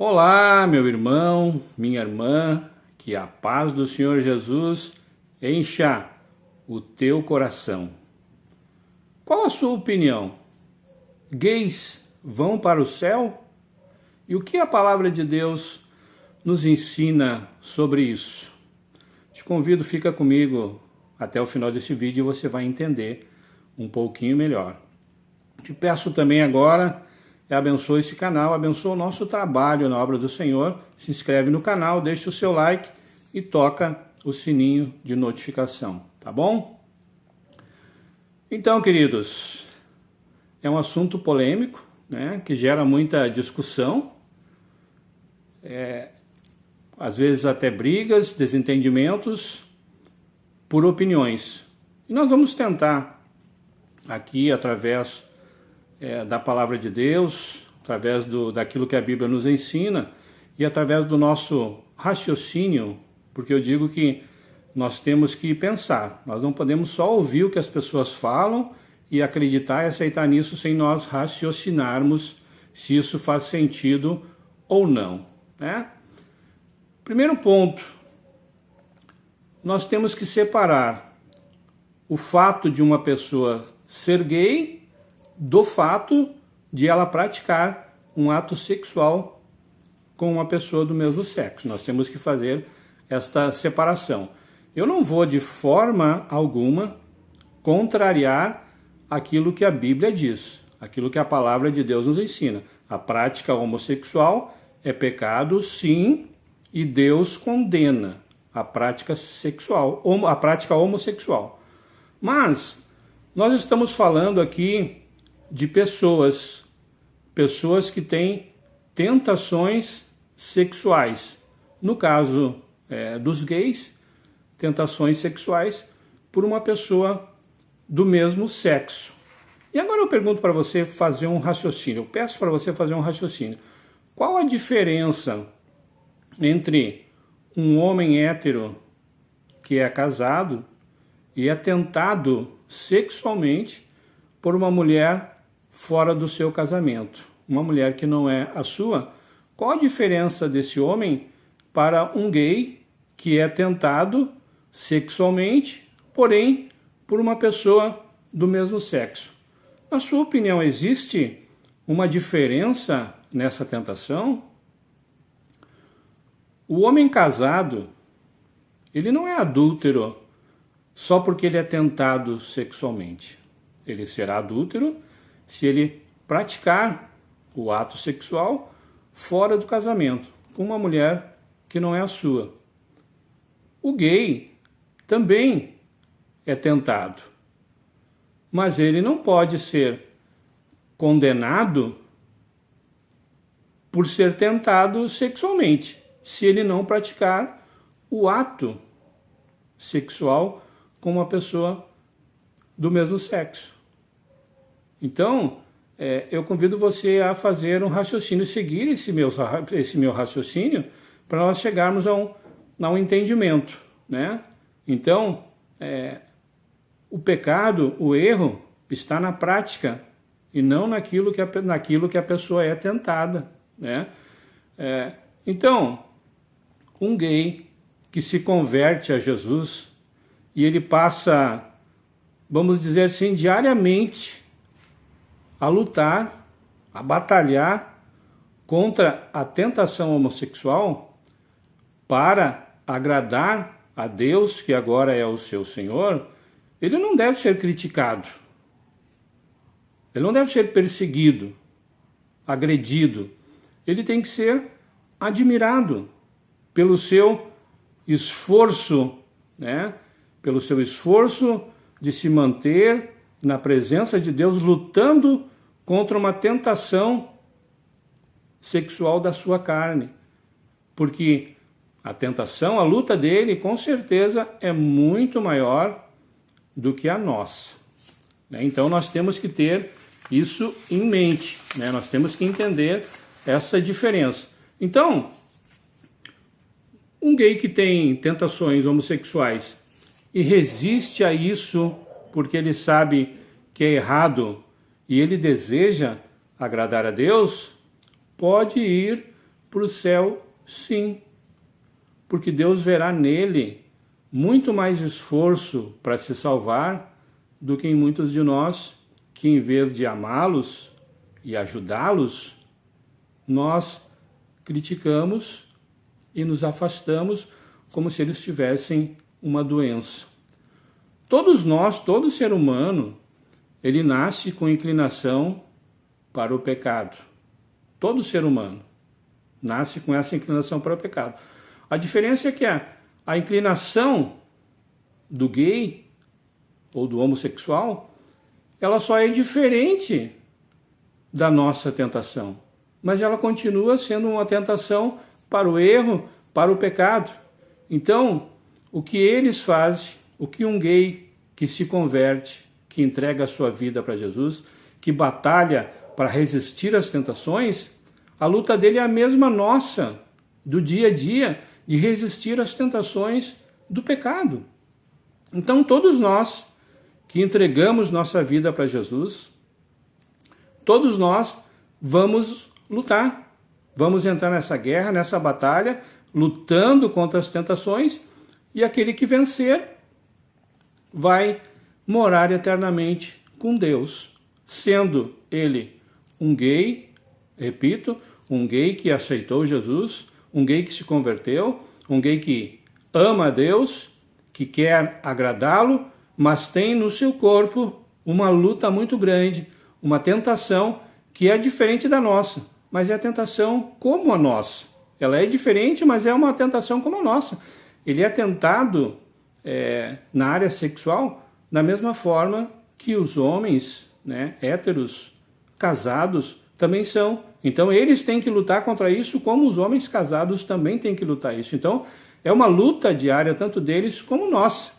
Olá, meu irmão, minha irmã, que a paz do Senhor Jesus encha o teu coração. Qual a sua opinião? Gays vão para o céu? E o que a palavra de Deus nos ensina sobre isso? Te convido, fica comigo até o final desse vídeo e você vai entender um pouquinho melhor. Te peço também agora, abençoe esse canal, abençoe o nosso trabalho na obra do Senhor, se inscreve no canal, deixa o seu like e toca o sininho de notificação, tá bom? Então, queridos, é um assunto polêmico, né, que gera muita discussão, às vezes até brigas, desentendimentos por opiniões. E nós vamos tentar aqui, através da palavra de Deus, através daquilo que a Bíblia nos ensina e através do nosso raciocínio, porque eu digo que nós temos que pensar, nós não podemos só ouvir o que as pessoas falam e acreditar e aceitar nisso sem nós raciocinarmos se isso faz sentido ou não, né? Primeiro ponto, nós temos que separar o fato de uma pessoa ser gay do fato de ela praticar um ato sexual com uma pessoa do mesmo sexo. Nós temos que fazer esta separação. Eu não vou de forma alguma contrariar aquilo que a Bíblia diz, aquilo que a palavra de Deus nos ensina. A prática homossexual é pecado, sim, e Deus condena a prática sexual, a prática homossexual. Mas nós estamos falando aqui de pessoas que têm tentações sexuais. No caso dos gays, tentações sexuais por uma pessoa do mesmo sexo. E agora eu pergunto para você fazer um raciocínio, eu peço para você fazer um raciocínio. Qual a diferença entre um homem hétero que é casado e é tentado sexualmente por uma mulher fora do seu casamento, uma mulher que não é a sua? Qual a diferença desse homem para um gay que é tentado sexualmente, porém por uma pessoa do mesmo sexo? Na sua opinião, existe uma diferença nessa tentação? O homem casado, ele não é adúltero só porque ele é tentado sexualmente. Ele será adúltero se ele praticar o ato sexual fora do casamento, com uma mulher que não é a sua. O gay também é tentado, mas ele não pode ser condenado por ser tentado sexualmente, se ele não praticar o ato sexual com uma pessoa do mesmo sexo. Então, eu convido você a fazer um raciocínio, seguir esse meu raciocínio, para nós chegarmos a um entendimento, né? Então, o pecado, o erro, está na prática e não naquilo que a pessoa é tentada, né? Então, um gay que se converte a Jesus e ele passa, vamos dizer assim, diariamente a lutar, a batalhar contra a tentação homossexual para agradar a Deus, que agora é o seu Senhor, ele não deve ser criticado, ele não deve ser perseguido, agredido, ele tem que ser admirado pelo seu esforço, né? Pelo seu esforço de se manter na presença de Deus, lutando contra uma tentação sexual da sua carne. Porque a tentação, a luta dele, com certeza, é muito maior do que a nossa, né? Então nós temos que ter isso em mente, né? Nós temos que entender essa diferença. Então, um gay que tem tentações homossexuais e resiste a isso porque ele sabe que é errado e ele deseja agradar a Deus, pode ir para o céu, sim. Porque Deus verá nele muito mais esforço para se salvar do que em muitos de nós, que em vez de amá-los e ajudá-los, nós criticamos e nos afastamos como se eles tivessem uma doença. Todos nós, todo ser humano, ele nasce com inclinação para o pecado. Todo ser humano nasce com essa inclinação para o pecado. A diferença é que a inclinação do gay ou do homossexual, ela só é diferente da nossa tentação. Mas ela continua sendo uma tentação para o erro, para o pecado. Então, o que eles fazem, o que um gay que se converte, que entrega a sua vida para Jesus, que batalha para resistir às tentações, a luta dele é a mesma nossa, do dia a dia, de resistir às tentações do pecado. Então, todos nós que entregamos nossa vida para Jesus, todos nós vamos lutar, vamos entrar nessa guerra, nessa batalha, lutando contra as tentações, e aquele que vencer vai morar eternamente com Deus, sendo ele um gay, repito, um gay que aceitou Jesus, um gay que se converteu, um gay que ama a Deus, que quer agradá-lo, mas tem no seu corpo uma luta muito grande, uma tentação que é diferente da nossa, mas é a tentação como a nossa. Ela é diferente, mas é uma tentação como a nossa. Ele é tentado na área sexual da mesma forma que os homens, héteros, casados, também são. Então, eles têm que lutar contra isso como os homens casados também têm que lutar isso. Então, é uma luta diária, tanto deles como nossa.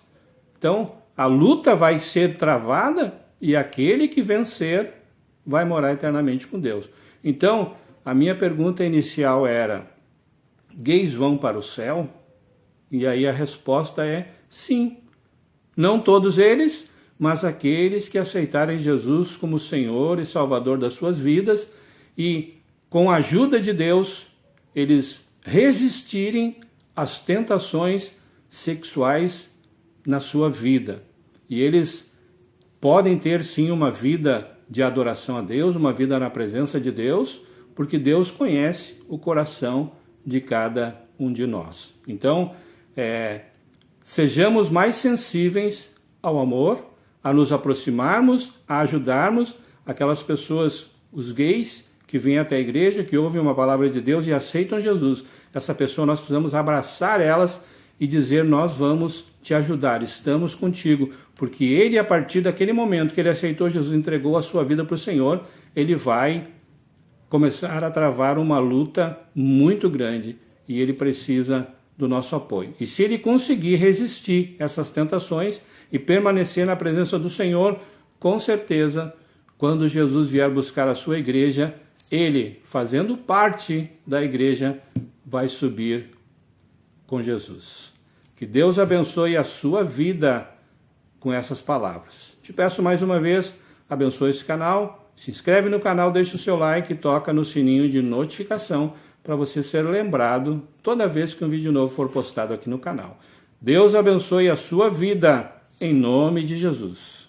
Então, a luta vai ser travada e aquele que vencer vai morar eternamente com Deus. Então, a minha pergunta inicial era: gays vão para o céu? E aí a resposta é sim. Não todos eles, mas aqueles que aceitarem Jesus como Senhor e Salvador das suas vidas e, com a ajuda de Deus, eles resistirem às tentações sexuais na sua vida. E eles podem ter sim uma vida de adoração a Deus, uma vida na presença de Deus, porque Deus conhece o coração de cada um de nós. Então, sejamos mais sensíveis ao amor, a nos aproximarmos, a ajudarmos aquelas pessoas, os gays, que vêm até a igreja, que ouvem uma palavra de Deus e aceitam Jesus. Essa pessoa, nós precisamos abraçar elas e dizer: nós vamos te ajudar, estamos contigo, porque ele, a partir daquele momento que ele aceitou Jesus, entregou a sua vida para o Senhor, ele vai começar a travar uma luta muito grande e ele precisa do nosso apoio. E se ele conseguir resistir essas tentações e permanecer na presença do Senhor, com certeza, quando Jesus vier buscar a sua igreja, ele, fazendo parte da igreja, vai subir com Jesus. Que Deus abençoe a sua vida com essas palavras. Te peço mais uma vez, abençoe esse canal, se inscreve no canal, deixa o seu like e toca no sininho de notificação para você ser lembrado toda vez que um vídeo novo for postado aqui no canal. Deus abençoe a sua vida, em nome de Jesus.